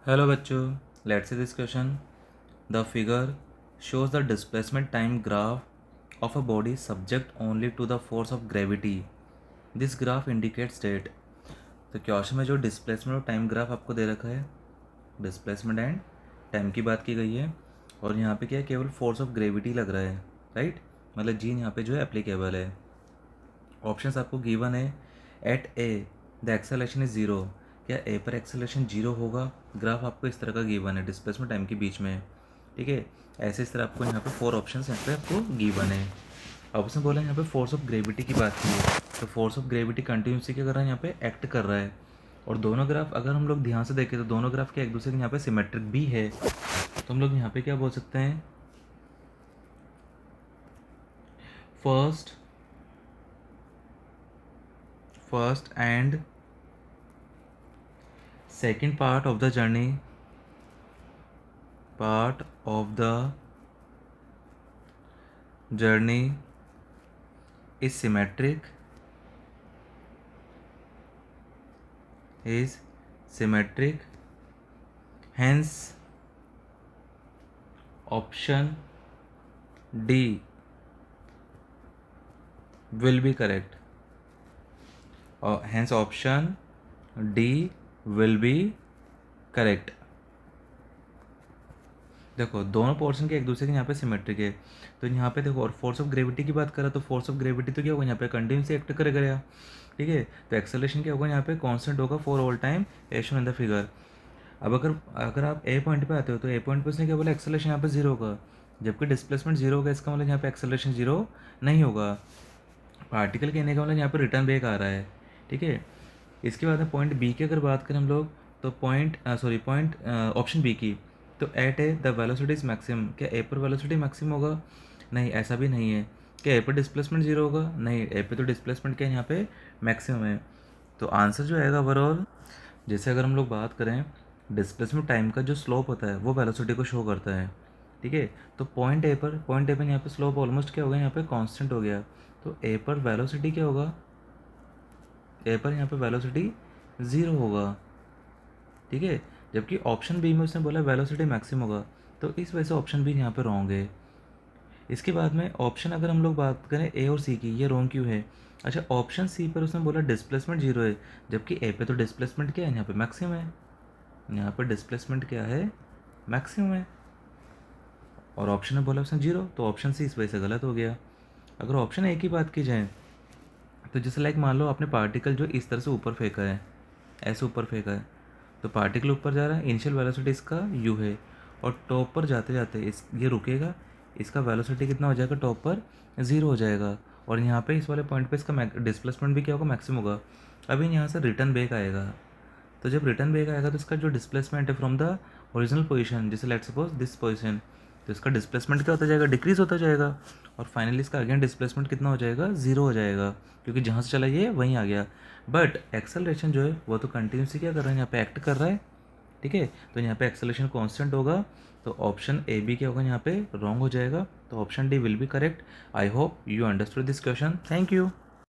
Hello बच्चों, let's see this question. The figure shows the displacement time graph of a body subject only to the force of gravity. This graph indicates that. तो question में जो displacement और time graph आपको दे रखा है, displacement and time की बात की गई है और यहाँ पे क्या है, केवल फोर्स ऑफ ग्रेविटी लग रहा है, राइट. मतलब जी यहाँ पे जो है एप्लीकेबल है. ऑप्शंस आपको गिवन है. At A the acceleration is zero. क्या ए पर एक्सेलरेशन जीरो होगा? ग्राफ आपको इस तरह का गिवन है डिस्प्लेसमेंट टाइम के बीच में, ठीक है. ऐसे इस तरह आपको यहाँ पे 4 ऑप्शन यहाँ पे आपको गिवन है. अब उसने बोला यहाँ पे फोर्स ऑफ ग्रेविटी की बात की है, तो फोर्स ऑफ ग्रेविटी कंटिन्यूसली क्या कर रहा है, यहाँ पे एक्ट कर रहा है. और दोनों ग्राफ अगर हम लोग ध्यान से देखें तो दोनों ग्राफ के एक दूसरे के यहाँ पे सिमेट्रिक भी है. तो हम लोग यहाँ पे क्या बोल सकते हैं, first and second part of the journey is symmetric, hence option D will be correct, or hence option D will be correct. देखो दोनों पोर्शन के एक दूसरे के यहाँ पे सिमेट्रिक है, तो यहाँ पे देखो. और फोर्स ऑफ ग्रेविटी की बात करा तो फोर्स ऑफ ग्रेविटी तो क्या होगा, यहाँ पे कंटिन्यूसली एक्ट करेगा, ठीक है. तो एक्सेलरेशन क्या होगा, यहाँ पे कांस्टेंट होगा for all time as shown in the figure. अब अगर आप ए पॉइंट पे आते हो तो ए पॉइंट पे उसने क्या बोला, एक्सेलरेशन यहाँ पे जीरो होगा, जबकि डिस्प्लेसमेंट जीरो होगा. इसका मतलब यहाँ पे एक्सेलरेशन जीरो नहीं होगा. पार्टिकल कहने का मतलब यहाँ पे रिटर्न बैक आ रहा है, ठीक है. इसके बाद में पॉइंट बी की अगर बात करें हम लोग, तो पॉइंट ऑप्शन बी की, तो at A the velocity is maximum. क्या ए पर वेलोसिटी मैक्सिमम होगा? नहीं, ऐसा भी नहीं है. क्या ए पर डिस्प्लेसमेंट जीरो होगा? नहीं, ए पे तो डिस्प्लेसमेंट क्या है, यहाँ पे मैक्सिमम है. तो आंसर जो आएगा ओवरऑल, जैसे अगर हम लोग बात करें, डिस्प्लेसमेंट टाइम का जो स्लोप होता है वो वेलोसिटी को शो करता है, ठीक है. तो पॉइंट ए पर यहाँ पे स्लोप ऑलमोस्ट क्या हो गया, यहाँ पे कांस्टेंट हो गया. तो ए पर वेलोसिटी क्या होगा, ए पर यहाँ पे वेलोसिटी ज़ीरो होगा, ठीक है. जबकि ऑप्शन बी में उसने बोला वेलोसिटी मैक्सिमम होगा, तो इस वजह से ऑप्शन बी यहाँ पे रॉन्ग है. इसके बाद में ऑप्शन अगर हम लोग बात करें ए और सी की, ये रॉन्ग क्यों है? अच्छा, ऑप्शन सी पर उसने बोला डिस्प्लेसमेंट जीरो है, जबकि ए पे तो डिस्प्लेसमेंट क्या है, यहाँ पे मैक्सिमम है. यहाँ पर डिस्प्लेसमेंट क्या है, मैक्सिमम है. और ऑप्शन में बोला उसने जीरो, तो ऑप्शन सी इस वजह से गलत हो गया. अगर ऑप्शन ए की बात की जाए, तो जैसे लाइक मान लो आपने पार्टिकल जो इस तरह से ऊपर फेंका है, ऐसे ऊपर फेंका है, तो पार्टिकल ऊपर जा रहा है, इनिशियल वेलोसिटी इसका यू है, और टॉप पर जाते जाते ये रुकेगा, इसका वेलोसिटी कितना हो जाएगा, टॉप पर ज़ीरो हो जाएगा. और यहाँ पे इस वाले पॉइंट पे इसका डिस्प्लेसमेंट भी क्या होगा, मैक्सिमम होगा. अभी यहाँ से रिटर्न बैक आएगा, तो जब रिटर्न बैक आएगा तो इसका जो डिस्प्लेसमेंट है फ्रॉम द ओरिजिनल पोजीशन, जैसे लेट्स सपोज दिस पोजीशन, तो इसका डिस्प्लेसमेंट क्या होता जाएगा, डिक्रीज होता जाएगा. और फाइनली इसका अगेन डिस्प्लेसमेंट कितना हो जाएगा, ज़ीरो हो जाएगा, क्योंकि जहाँ से चला ये वहीं आ गया. बट एक्सेलरेशन जो है वो तो कंटिन्यूसली क्या कर रहा है, यहाँ पे एक्ट कर रहा है, ठीक है. तो यहाँ पे एक्सेलरेशन कांस्टेंट होगा, तो ऑप्शन ए बी क्या होगा, यहाँ पे रॉन्ग हो जाएगा. तो option D will be correct. I hope you understood this question. Thank you.